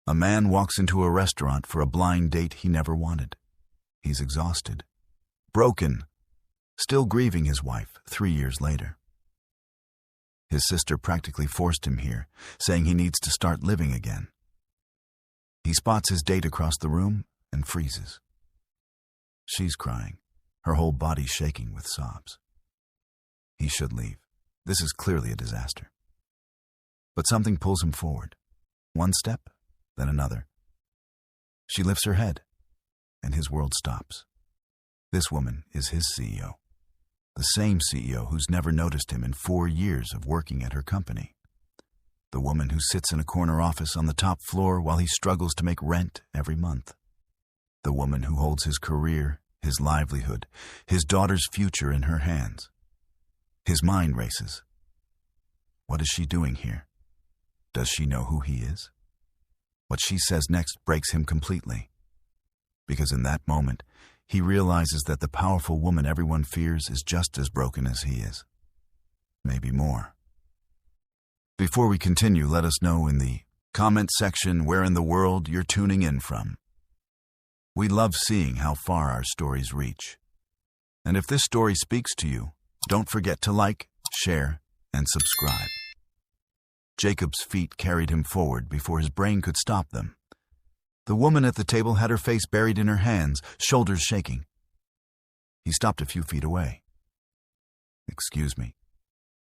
A man walks into a restaurant for a blind date he never wanted. He's exhausted, broken, still grieving his wife 3 years later. His sister practically forced him here, saying he needs to start living again. He spots his date across the room and freezes. She's crying, her whole body shaking with sobs. He should leave. This is clearly a disaster. But something pulls him forward. One step, then another. She lifts her head, and his world stops. This woman is his CEO. The same CEO who's never noticed him in 4 years of working at her company. The woman who sits in a corner office on the top floor while he struggles to make rent every month. The woman who holds his career, his livelihood, his daughter's future in her hands. His mind races. What is she doing here? Does she know who he is? What she says next breaks him completely. Because in that moment, he realizes that the powerful woman everyone fears is just as broken as he is. Maybe more. Before we continue, let us know in the comment section where in the world you're tuning in from. We love seeing how far our stories reach. And if this story speaks to you, don't forget to like, share, and subscribe. Jacob's feet carried him forward before his brain could stop them. The woman at the table had her face buried in her hands, shoulders shaking. He stopped a few feet away. "Excuse me,"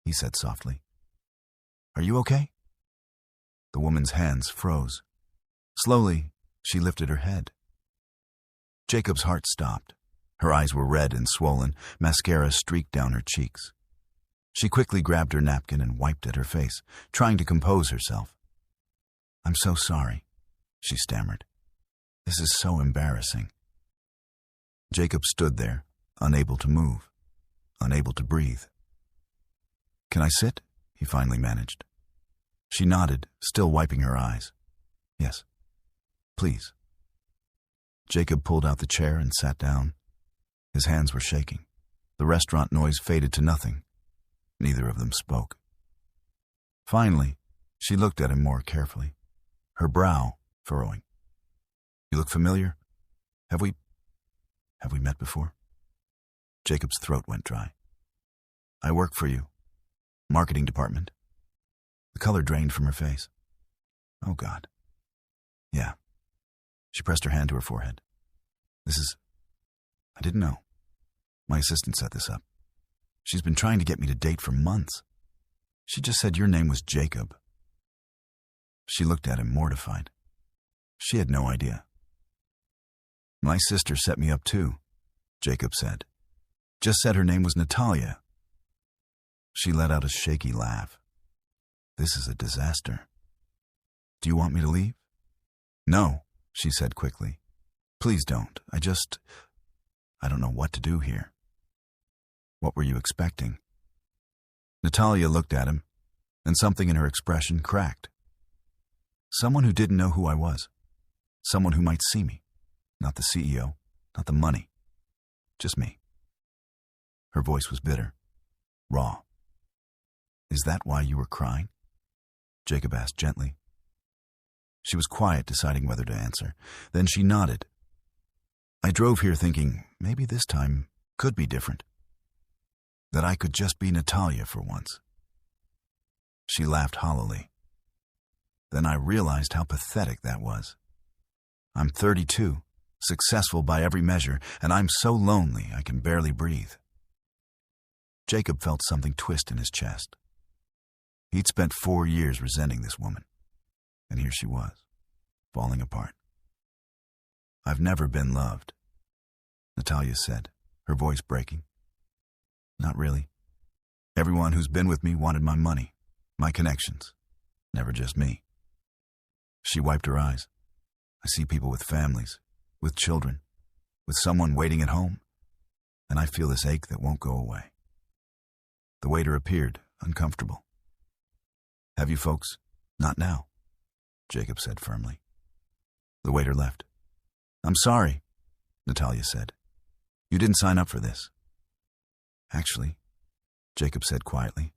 he said softly. "Are you okay?" The woman's hands froze. Slowly, she lifted her head. Jacob's heart stopped. Her eyes were red and swollen, mascara streaked down her cheeks. She quickly grabbed her napkin and wiped at her face, trying to compose herself. "I'm so sorry," she stammered. "This is so embarrassing." Jacob stood there, unable to move, unable to breathe. "Can I sit?" he finally managed. She nodded, still wiping her eyes. "Yes, please." Jacob pulled out the chair and sat down. His hands were shaking. The restaurant noise faded to nothing. Neither of them spoke. Finally, she looked at him more carefully, her brow furrowing. "You look familiar. Have we met before?" Jacob's throat went dry. "I work for you. Marketing department." The color drained from her face. "Oh, God." "Yeah." She pressed her hand to her forehead. I didn't know. My assistant set this up. She's been trying to get me to date for months. She just said your name was Jacob." She looked at him, mortified. She had no idea. "My sister set me up too," Jacob said. "Just said her name was Natalia." She let out a shaky laugh. "This is a disaster. Do you want me to leave?" "No," she said quickly. "Please don't. I don't know what to do here." "What were you expecting?" Natalia looked at him, and something in her expression cracked. "Someone who didn't know who I was. Someone who might see me. Not the CEO, not the money. Just me." Her voice was bitter, raw. "Is that why you were crying?" Jacob asked gently. She was quiet, deciding whether to answer. Then she nodded. "I drove here thinking maybe this time could be different. That I could just be Natalia for once." She laughed hollowly. Then I realized how pathetic that was. I'm 32, successful by every measure, and I'm so lonely I can barely breathe. Jacob felt something twist in his chest. He'd spent 4 years resenting this woman, and here she was, falling apart. "I've never been loved," Natalia said, her voice breaking. "Not really. Everyone who's been with me wanted my money, my connections, never just me." She wiped her eyes. "I see people with families, with children, with someone waiting at home, and I feel this ache that won't go away." The waiter appeared, uncomfortable. "Have you folks?" "Not now," Jacob said firmly. The waiter left. "I'm sorry," Natalia said. "You didn't sign up for this." "Actually," Jacob said quietly,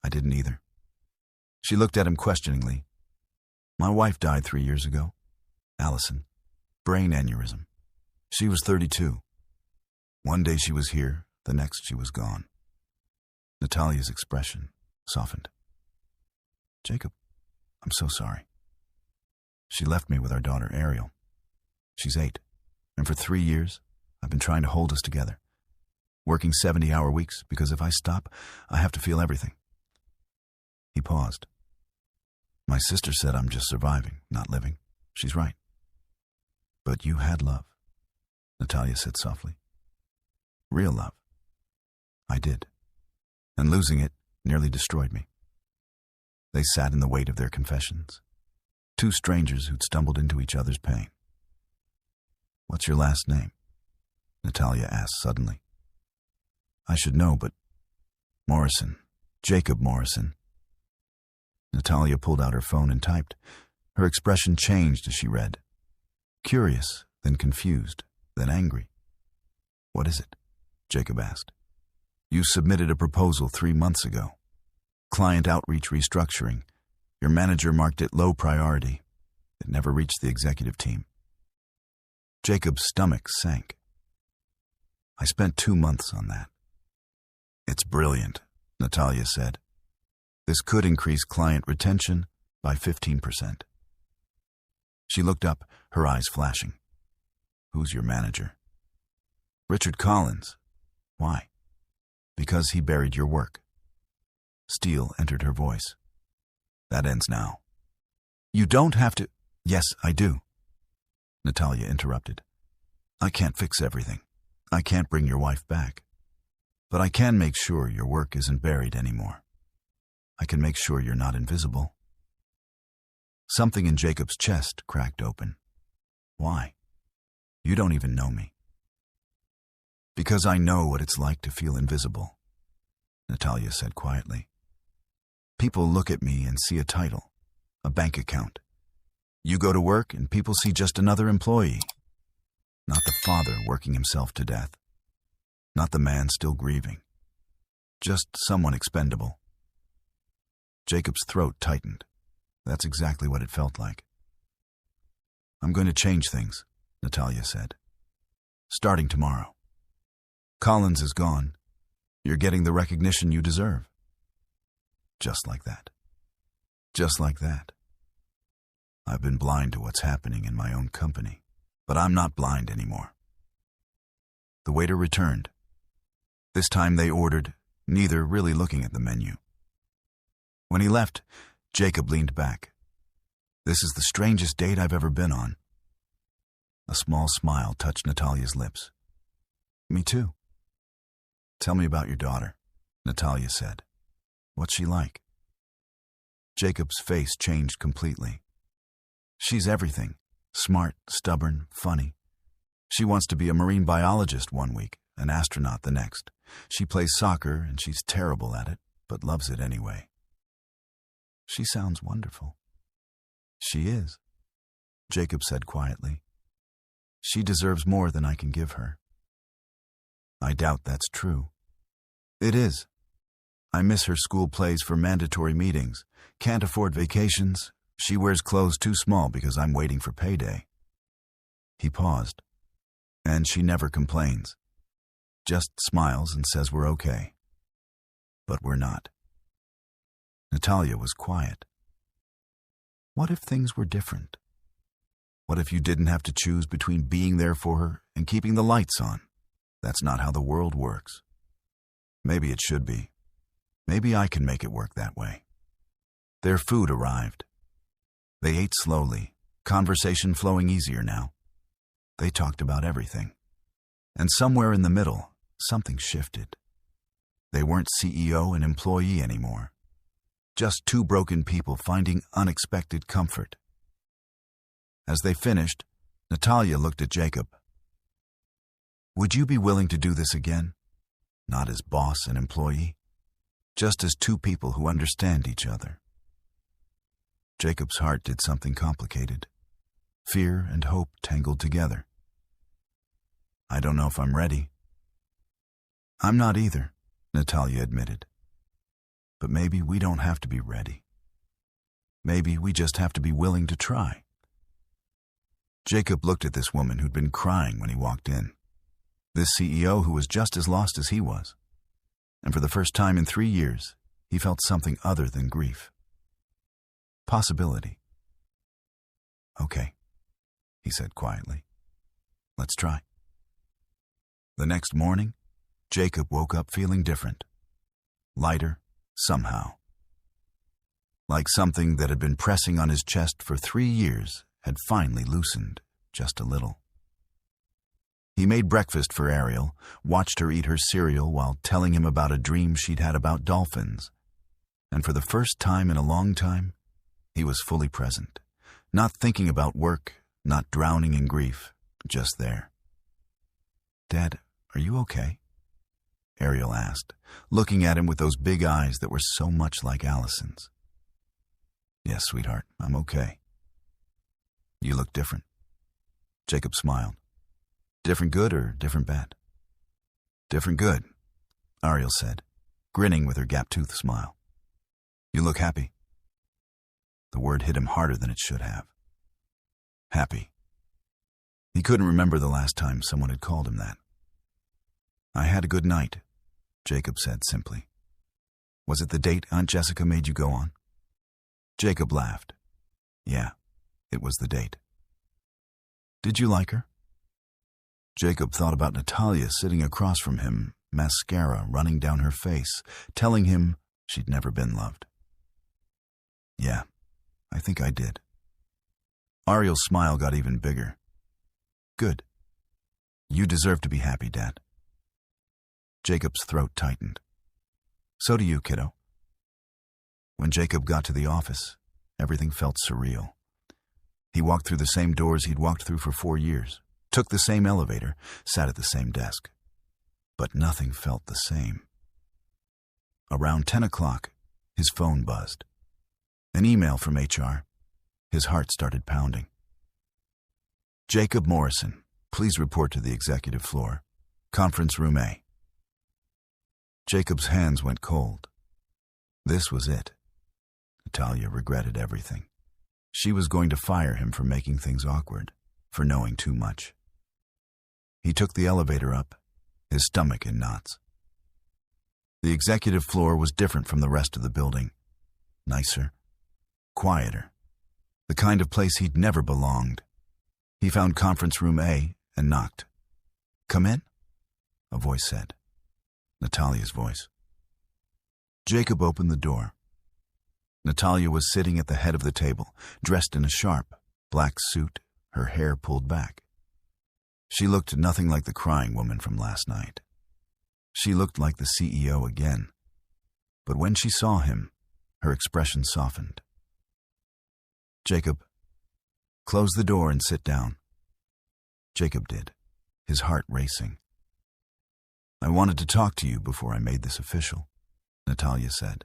"I didn't either." She looked at him questioningly. My wife died 3 years ago. Allison. Brain aneurysm. She was 32. One day she was here, the next she was gone. Natalia's expression softened. Jacob, I'm so sorry. She left me with our daughter Ariel. She's 8, and for 3 years, I've been trying to hold us together. Working 70-hour weeks, because if I stop, I have to feel everything. He paused. My sister said I'm just surviving, not living. She's right. But you had love, Natalia said softly. Real love. I did. And losing it nearly destroyed me. They sat in the weight of their confessions. Two strangers who'd stumbled into each other's pain. What's your last name? Natalia asked suddenly. I should know, but Morrison. Jacob Morrison. Natalia pulled out her phone and typed. Her expression changed as she read. Curious, then confused, then angry. What is it? Jacob asked. You submitted a proposal 3 months ago. Client outreach restructuring. Your manager marked it low priority. It never reached the executive team. Jacob's stomach sank. I spent 2 months on that. It's brilliant, Natalia said. This could increase client retention by 15%. She looked up, her eyes flashing. Who's your manager? Richard Collins. Why? Because he buried your work. Steel entered her voice. That ends now. You don't have to... Yes, I do. Natalia interrupted. I can't fix everything. I can't bring your wife back. But I can make sure your work isn't buried anymore. I can make sure you're not invisible. Something in Jacob's chest cracked open. Why? You don't even know me. Because I know what it's like to feel invisible, Natalia said quietly. People look at me and see a title, a bank account. You go to work and people see just another employee. Not the father working himself to death. Not the man still grieving. Just someone expendable. Jacob's throat tightened. That's exactly what it felt like. I'm going to change things, Natalia said. Starting tomorrow. Collins is gone. You're getting the recognition you deserve. Just like that. Just like that. I've been blind to what's happening in my own company, but I'm not blind anymore. The waiter returned. This time they ordered, neither really looking at the menu. When he left, Jacob leaned back. This is the strangest date I've ever been on. A small smile touched Natalia's lips. Me too. Tell me about your daughter, Natalia said. What's she like? Jacob's face changed completely. She's everything. Smart, stubborn, funny. She wants to be a marine biologist one week, an astronaut the next. She plays soccer and she's terrible at it, but loves it anyway. She sounds wonderful. She is, Jacob said quietly. She deserves more than I can give her. I doubt that's true. It is. I miss her school plays for mandatory meetings. Can't afford vacations. She wears clothes too small because I'm waiting for payday. He paused. And she never complains. Just smiles and says we're okay. But we're not. Natalia was quiet. What if things were different? What if you didn't have to choose between being there for her and keeping the lights on? That's not how the world works. Maybe it should be. Maybe I can make it work that way. Their food arrived. They ate slowly, conversation flowing easier now. They talked about everything. And somewhere in the middle, something shifted. They weren't CEO and employee anymore. Just two broken people finding unexpected comfort. As they finished, Natalia looked at Jacob. Would you be willing to do this again? Not as boss and employee, just as two people who understand each other. Jacob's heart did something complicated. Fear and hope tangled together. I don't know if I'm ready. I'm not either, Natalia admitted. But maybe we don't have to be ready. Maybe we just have to be willing to try. Jacob looked at this woman who'd been crying when he walked in. This CEO who was just as lost as he was. And for the first time in 3 years, he felt something other than grief. Possibility. Okay, he said quietly. Let's try. The next morning, Jacob woke up feeling different. Lighter, somehow. Like something that had been pressing on his chest for 3 years had finally loosened just a little. He made breakfast for Ariel, watched her eat her cereal while telling him about a dream she'd had about dolphins. And for the first time in a long time, he was fully present, not thinking about work, not drowning in grief, just there. Dad, are you okay? Ariel asked, looking at him with those big eyes that were so much like Allison's. Yes, sweetheart, I'm okay. You look different. Jacob smiled. Different good or different bad? Different good, Ariel said, grinning with her gap-toothed smile. You look happy. The word hit him harder than it should have. Happy. He couldn't remember the last time someone had called him that. I had a good night, Jacob said simply. Was it the date Aunt Jessica made you go on? Jacob laughed. Yeah, it was the date. Did you like her? Jacob thought about Natalia sitting across from him, mascara running down her face, telling him she'd never been loved. Yeah, I think I did. Ariel's smile got even bigger. Good. You deserve to be happy, Dad. Jacob's throat tightened. So do you, kiddo. When Jacob got to the office, everything felt surreal. He walked through the same doors he'd walked through for 4 years, took the same elevator, sat at the same desk. But nothing felt the same. Around 10 o'clock, his phone buzzed. An email from HR. His heart started pounding. Jacob Morrison, please report to the executive floor. Conference room A. Jacob's hands went cold. This was it. Natalia regretted everything. She was going to fire him for making things awkward, for knowing too much. He took the elevator up, his stomach in knots. The executive floor was different from the rest of the building. Nicer, quieter, the kind of place he'd never belonged. He found conference room A and knocked. Come in, a voice said. Natalia's voice. Jacob opened the door. Natalia was sitting at the head of the table, dressed in a sharp, black suit, her hair pulled back. She looked nothing like the crying woman from last night. She looked like the CEO again. But when she saw him, her expression softened. Jacob, close the door and sit down. Jacob did, his heart racing. I wanted to talk to you before I made this official, Natalia said.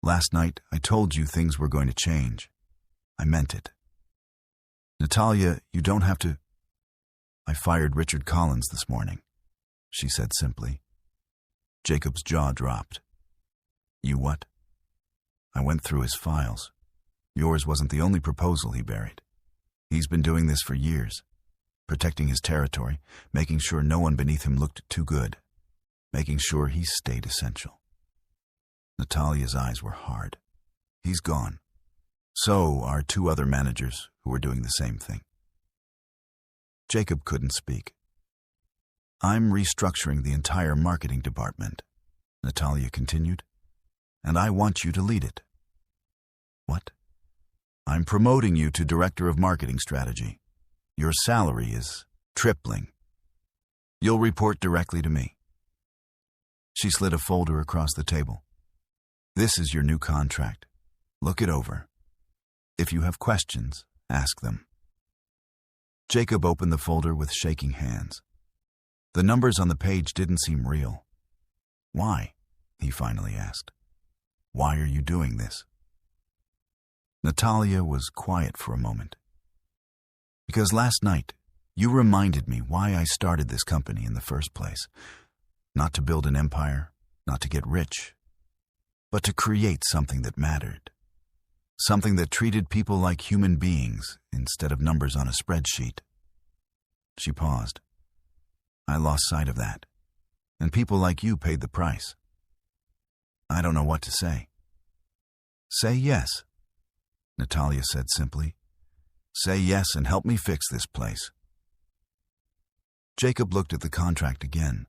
Last night, I told you things were going to change. I meant it. Natalia, you don't have to... I fired Richard Collins this morning, she said simply. Jacob's jaw dropped. You what? I went through his files. Yours wasn't the only proposal he buried. He's been doing this for years, protecting his territory, making sure no one beneath him looked too good, making sure he stayed essential. Natalia's eyes were hard. He's gone. So are 2 other managers who were doing the same thing. Jacob couldn't speak. I'm restructuring the entire marketing department, Natalia continued, and I want you to lead it. What? I'm promoting you to Director of Marketing Strategy. Your salary is tripling. You'll report directly to me. She slid a folder across the table. This is your new contract. Look it over. If you have questions, ask them. Jacob opened the folder with shaking hands. The numbers on the page didn't seem real. Why? He finally asked. Why are you doing this? Natalia was quiet for a moment. Because last night, you reminded me why I started this company in the first place. Not to build an empire, not to get rich, but to create something that mattered. Something that treated people like human beings instead of numbers on a spreadsheet. She paused. I lost sight of that. And people like you paid the price. I don't know what to say. Say yes, Natalia said simply. Say yes and help me fix this place. Jacob looked at the contract again.